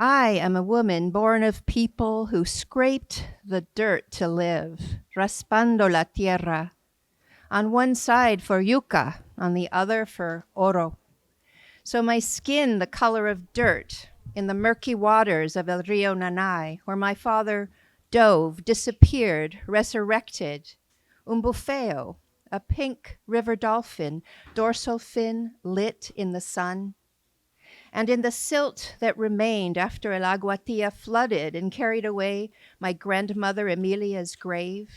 I am a woman born of people who scraped the dirt to live, raspando la tierra, on one side for yuca, on the other for oro. So my skin the color of dirt in the murky waters of El Rio Nanay, where my father dove, disappeared, resurrected. Un bufeo, a pink river dolphin, dorsal fin lit in the sun. And in the silt that remained after El Aguatilla flooded and carried away my grandmother Emilia's grave,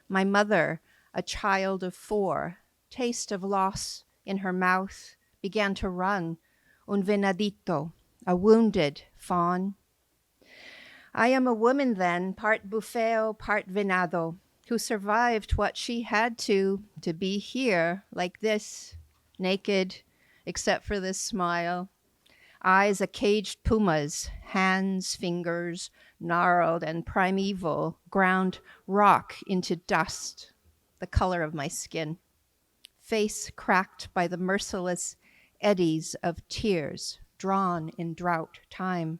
my mother, a child of 4, taste of loss in her mouth, began to run, un venadito, a wounded fawn. I am a woman then, part bufeo, part venado, who survived what she had to be here like this, naked, except for this smile. Eyes a caged puma's, hands, fingers, gnarled and primeval, ground rock into dust, the color of my skin. Face cracked by the merciless eddies of tears drawn in drought time.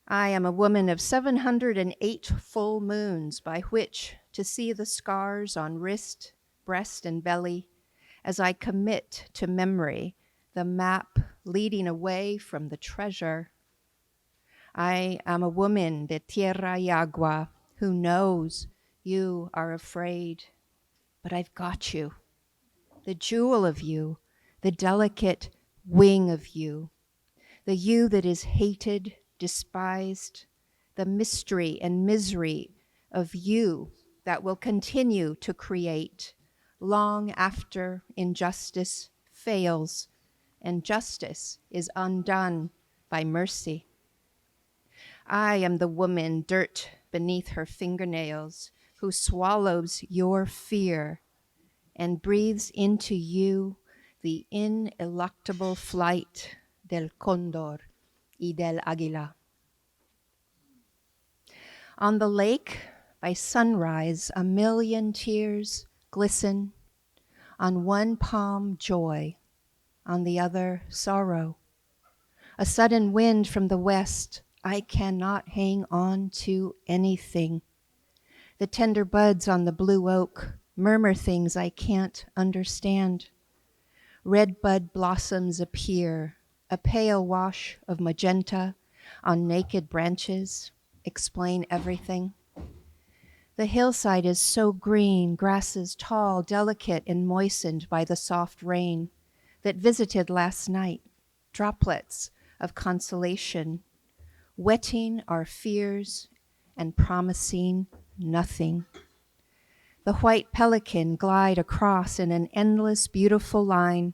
I am a woman of 708 full moons by which to see the scars on wrist, breast, and belly as I commit to memory the map leading away from the treasure. I am a woman de tierra y agua who knows you are afraid, but I've got you, the jewel of you, the delicate wing of you, the you that is hated, despised, the mystery and misery of you that will continue to create long after injustice fails and justice is undone by mercy. I am the woman dirt beneath her fingernails who swallows your fear and breathes into you the ineluctable flight del cóndor y del águila. On the lake, by sunrise, a million tears glisten. On one palm, joy, on the other, sorrow. A sudden wind from the west, I cannot hang on to anything. The tender buds on the blue oak murmur things I can't understand. Red bud blossoms appear, a pale wash of magenta on naked branches, explain everything. The hillside is so green, grasses tall, delicate, and moistened by the soft rain that visited last night, droplets of consolation, wetting our fears and promising nothing. The white pelican glide across in an endless, beautiful line,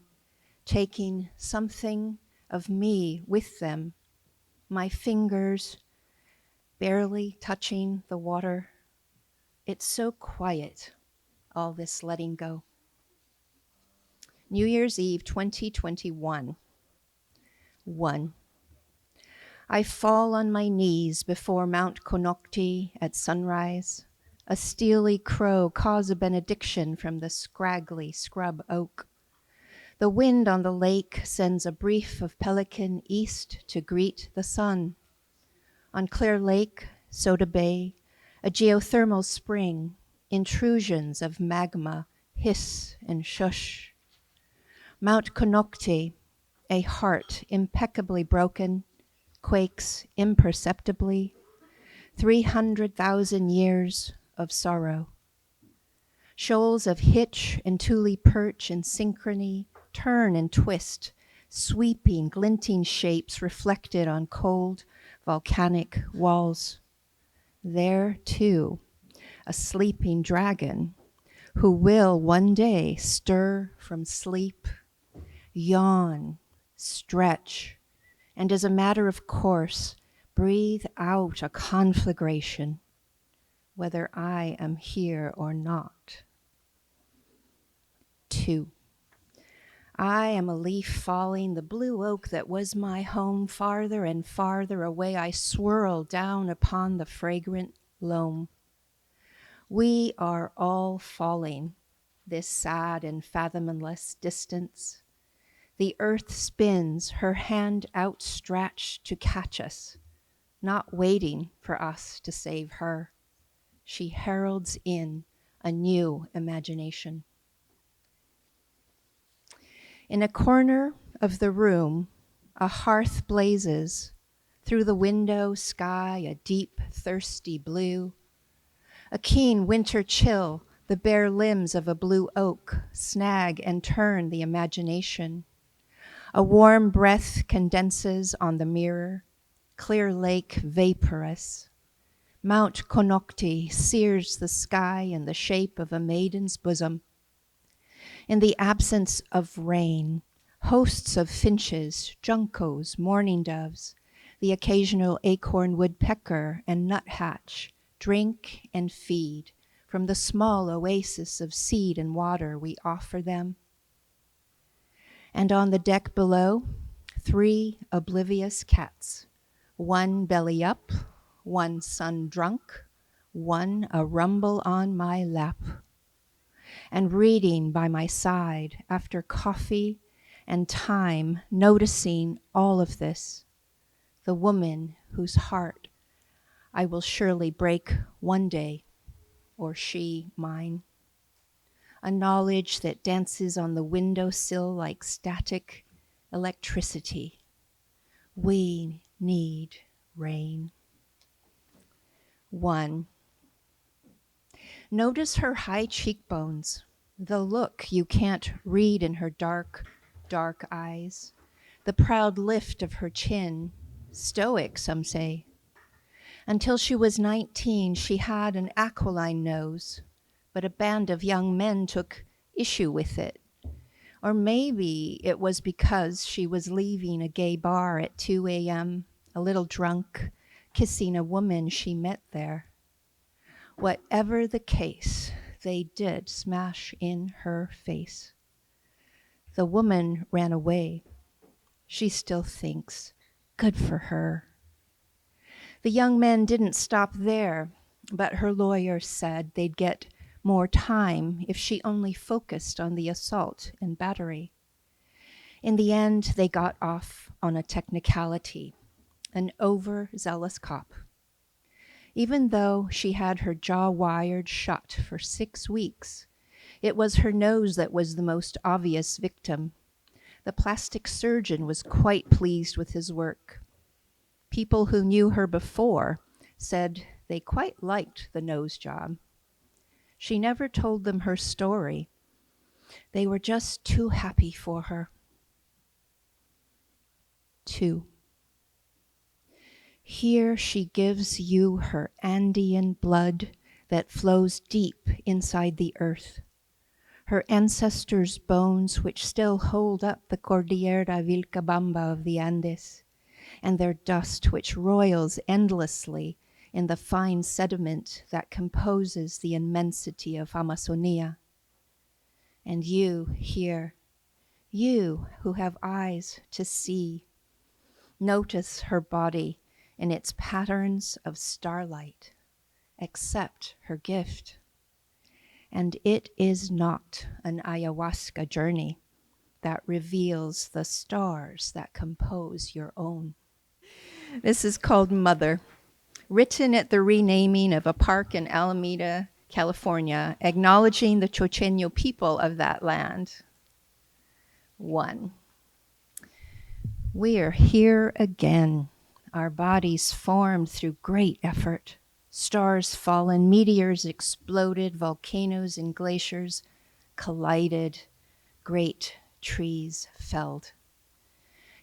taking something of me with them, my fingers barely touching the water. It's so quiet, all this letting go. New Year's Eve 2021. 1. I fall on my knees before Mount Konocti at sunrise. A steely crow caws a benediction from the scraggly scrub oak. The wind on the lake sends a brief of pelican east to greet the sun. On Clear Lake, Soda Bay, a geothermal spring, intrusions of magma hiss and shush. Mount Konocti, a heart impeccably broken, quakes imperceptibly, 300,000 years of sorrow. Shoals of hitch and tule perch in synchrony turn and twist, sweeping, glinting shapes reflected on cold, volcanic walls. There, too, a sleeping dragon who will one day stir from sleep, yawn, stretch, and as a matter of course, breathe out a conflagration, whether I am here or not. 2. I am a leaf falling, the blue oak that was my home, farther and farther away I swirl down upon the fragrant loam. We are all falling, this sad and fathomless distance, The earth spins, her hand outstretched to catch us, not waiting for us to save her. She heralds in a new imagination. In a corner of the room, a hearth blazes. Through the window, sky, a deep, thirsty blue. A keen winter chill, the bare limbs of a blue oak snag and turn the imagination. A warm breath condenses on the mirror, clear lake vaporous. Mount Konocti sears the sky in the shape of a maiden's bosom. In the absence of rain, hosts of finches, juncos, mourning doves, the occasional acorn woodpecker and nuthatch drink and feed from the small oasis of seed and water we offer them. And on the deck below, 3 oblivious cats, one belly up, one sun drunk, one a rumble on my lap. And reading by my side after coffee and time, noticing all of this, the woman whose heart I will surely break one day, or she mine. A knowledge that dances on the windowsill like static electricity. We need rain. 1. Notice her high cheekbones, the look you can't read in her dark, dark eyes, the proud lift of her chin, stoic, some say. Until she was 19, she had an aquiline nose, but a band of young men took issue with it. Or maybe it was because she was leaving a gay bar at 2 a.m., a little drunk, kissing a woman she met there. Whatever the case, they did smash in her face. The woman ran away. She still thinks, good for her. The young men didn't stop there, but her lawyer said they'd get more time if she only focused on the assault and battery. In the end, they got off on a technicality, an overzealous cop. Even though she had her jaw wired shut for 6 weeks, it was her nose that was the most obvious victim. The plastic surgeon was quite pleased with his work. People who knew her before said they quite liked the nose job. She never told them her story. They were just too happy for her. 2. Here she gives you her Andean blood that flows deep inside the earth. Her ancestors' bones which still hold up the Cordillera Vilcabamba of the Andes, and their dust which roils endlessly in the fine sediment that composes the immensity of Amazonia. And you here, you who have eyes to see, notice her body in its patterns of starlight. Accept her gift. And it is not an ayahuasca journey that reveals the stars that compose your own. This is called Mother, written at the renaming of a park in Alameda, California, acknowledging the Chocheño people of that land. 1. We are here again, our bodies formed through great effort. Stars fallen, meteors exploded, volcanoes and glaciers collided, great trees felled.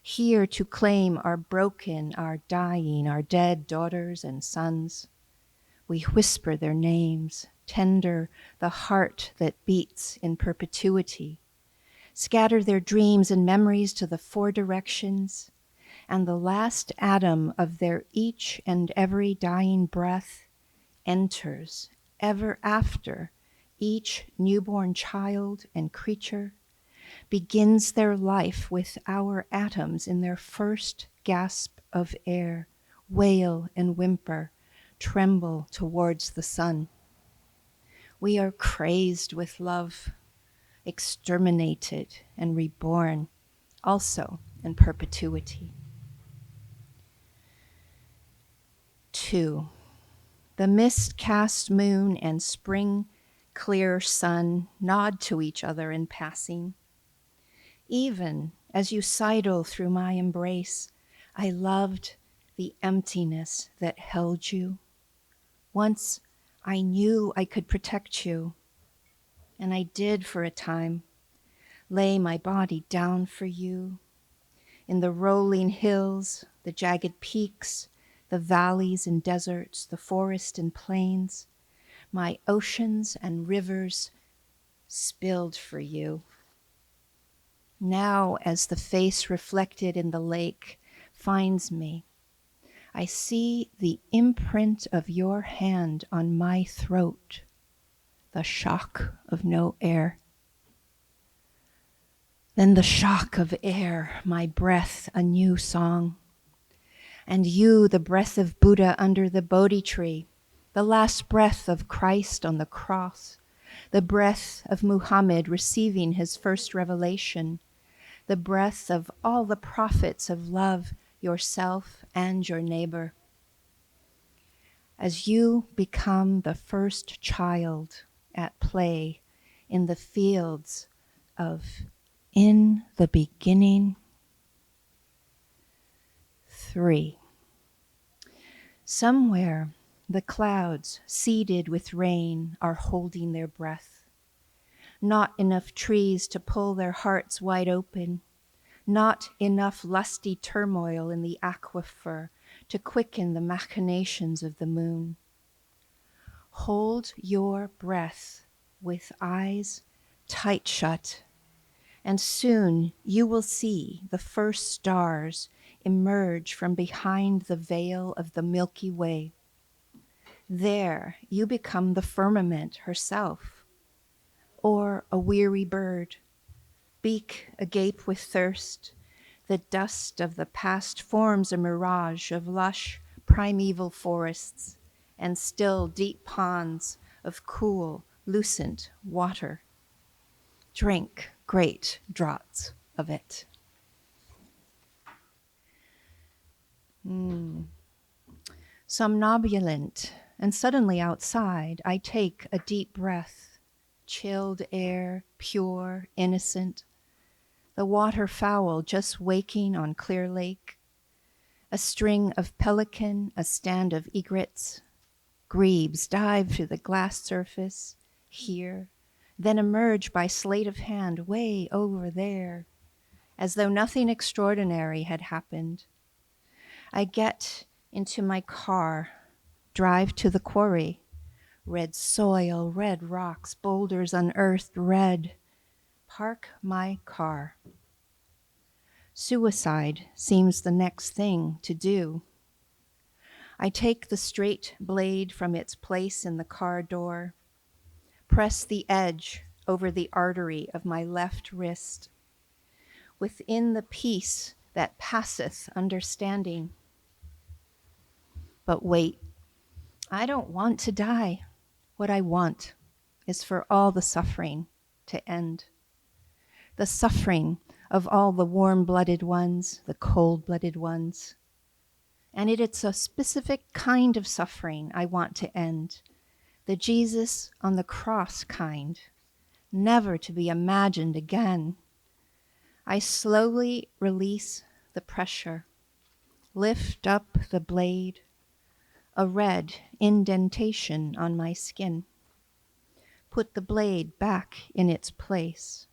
Here to claim our broken, our dying, our dead daughters and sons. We whisper their names, tender the heart that beats in perpetuity. Scatter their dreams and memories to the 4 directions, and the last atom of their each and every dying breath enters ever after each newborn child and creature begins their life with our atoms in their first gasp of air, wail and whimper, tremble towards the sun. We are crazed with love, exterminated and reborn, also in perpetuity. 2. The mist-cast moon and spring-clear sun nod to each other in passing. Even as you sidle through my embrace, I loved the emptiness that held you. Once I knew I could protect you, and I did for a time, lay my body down for you. In the rolling hills, the jagged peaks, the valleys and deserts, the forest and plains, my oceans and rivers spilled for you. Now, as the face reflected in the lake finds me, I see the imprint of your hand on my throat, the shock of no air. Then the shock of air, my breath, a new song. And you, the breath of Buddha under the Bodhi tree, the last breath of Christ on the cross, the breath of Muhammad receiving his first revelation, the breath of all the prophets of love, yourself and your neighbor. As you become the first child at play in the fields of in the beginning. 3. Somewhere the clouds, seeded with rain, are holding their breath. Not enough trees to pull their hearts wide open. Not enough lusty turmoil in the aquifer to quicken the machinations of the moon. Hold your breath with eyes tight shut, and soon you will see the first stars emerge from behind the veil of the Milky Way. There you become the firmament herself, or a weary bird, beak agape with thirst. The dust of the past forms a mirage of lush primeval forests and still deep ponds of cool, lucent water. Drink great draughts of it. Somnambulant, and suddenly outside, I take a deep breath. Chilled air, pure, innocent. The waterfowl just waking on clear lake. A string of pelican, a stand of egrets. Grebes dive through the glass surface here, then emerge by sleight of hand way over there, as though nothing extraordinary had happened. I get into my car, drive to the quarry. Red soil, red rocks, boulders unearthed red. Park my car. Suicide seems the next thing to do. I take the straight blade from its place in the car door, press the edge over the artery of my left wrist. Within the peace that passeth understanding. But wait, I don't want to die. What I want is for all the suffering to end. The suffering of all the warm-blooded ones, the cold-blooded ones. And it's a specific kind of suffering I want to end. The Jesus on the cross kind, never to be imagined again. I slowly release the pressure, lift up the blade, a red indentation on my skin. Put the blade back in its place.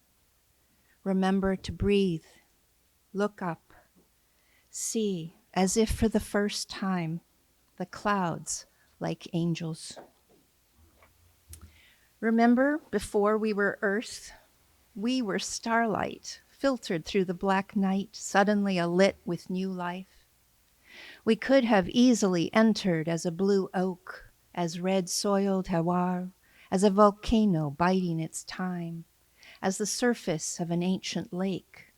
Remember to breathe, look up, see, as if for the first time, the clouds like angels. Remember, before we were earth, we were starlight, filtered through the black night, suddenly alit with new life. We could have easily entered as a blue oak, as red-soiled terroir, as a volcano biding its time, as the surface of an ancient lake.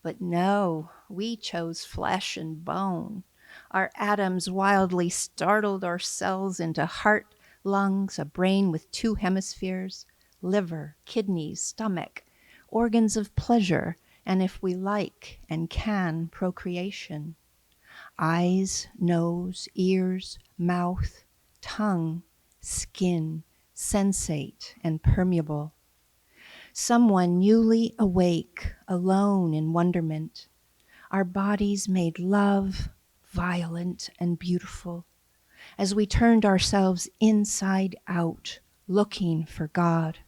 But no, we chose flesh and bone. Our atoms wildly startled our cells into heart, lungs, a brain with 2 hemispheres, liver, kidneys, stomach, organs of pleasure, and if we like and can procreation, eyes, nose, ears, mouth, tongue, skin, sensate and permeable. Someone newly awake, alone in wonderment, our bodies made love, violent and beautiful, as we turned ourselves inside out, looking for God.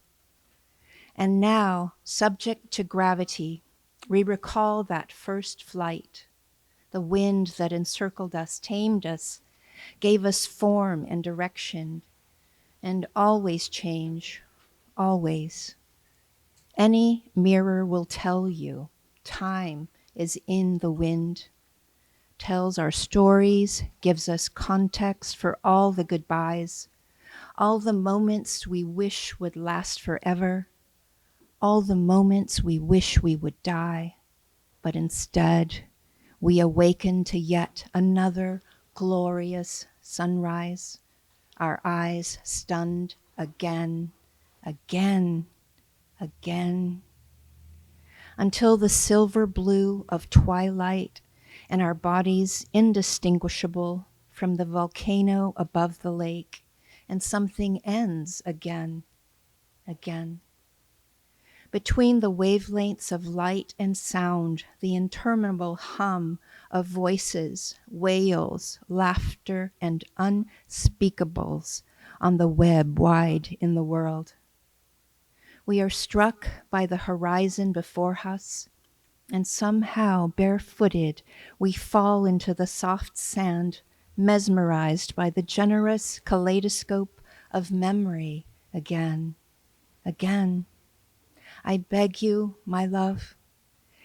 And now, subject to gravity, we recall that first flight. The wind that encircled us, tamed us, gave us form and direction, and always change, always. Any mirror will tell you time is in the wind, tells our stories, gives us context for all the goodbyes, all the moments we wish would last forever, all the moments we wish we would die, but instead we awaken to yet another glorious sunrise, our eyes stunned again, again, again, until the silver blue of twilight and our bodies indistinguishable from the volcano above the lake, and something ends again, again. Between the wavelengths of light and sound, the interminable hum of voices, wails, laughter, and unspeakables on the web wide in the world. We are struck by the horizon before us, and somehow, barefooted, we fall into the soft sand, mesmerized by the generous kaleidoscope of memory again, again. I beg you, my love,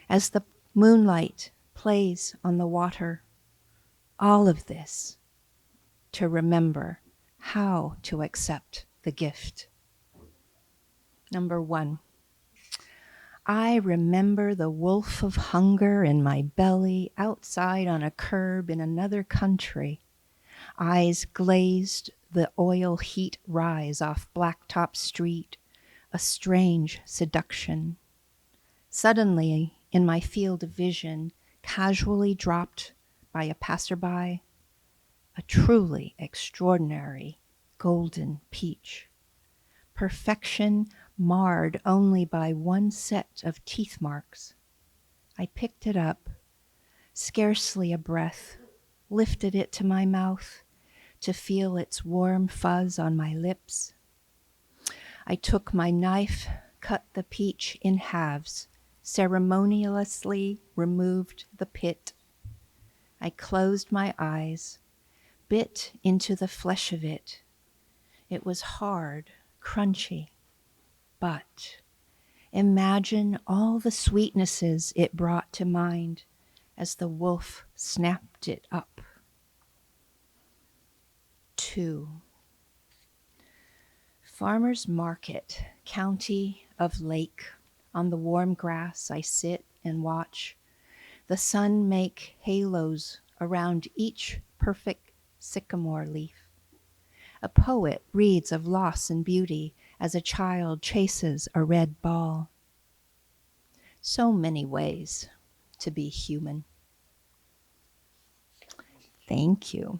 as the moonlight plays on the water, all of this, to remember how to accept the gift. Number 1. I remember the wolf of hunger in my belly outside on a curb in another country. Eyes glazed, the oil heat rise off Blacktop Street, a strange seduction. Suddenly, in my field of vision, casually dropped by a passerby, a truly extraordinary golden peach. Perfection marred only by one set of teeth marks. I picked it up, scarcely a breath, lifted it to my mouth to feel its warm fuzz on my lips. I took my knife, cut the peach in halves, ceremoniously removed the pit. I closed my eyes, bit into the flesh of it. It was hard, crunchy, but imagine all the sweetnesses it brought to mind as the wolf snapped it up. 2. Farmer's Market, County of Lake. On the warm grass I sit and watch the sun make halos around each perfect sycamore leaf. A poet reads of loss and beauty as a child chases a red ball. So many ways to be human. Thank you.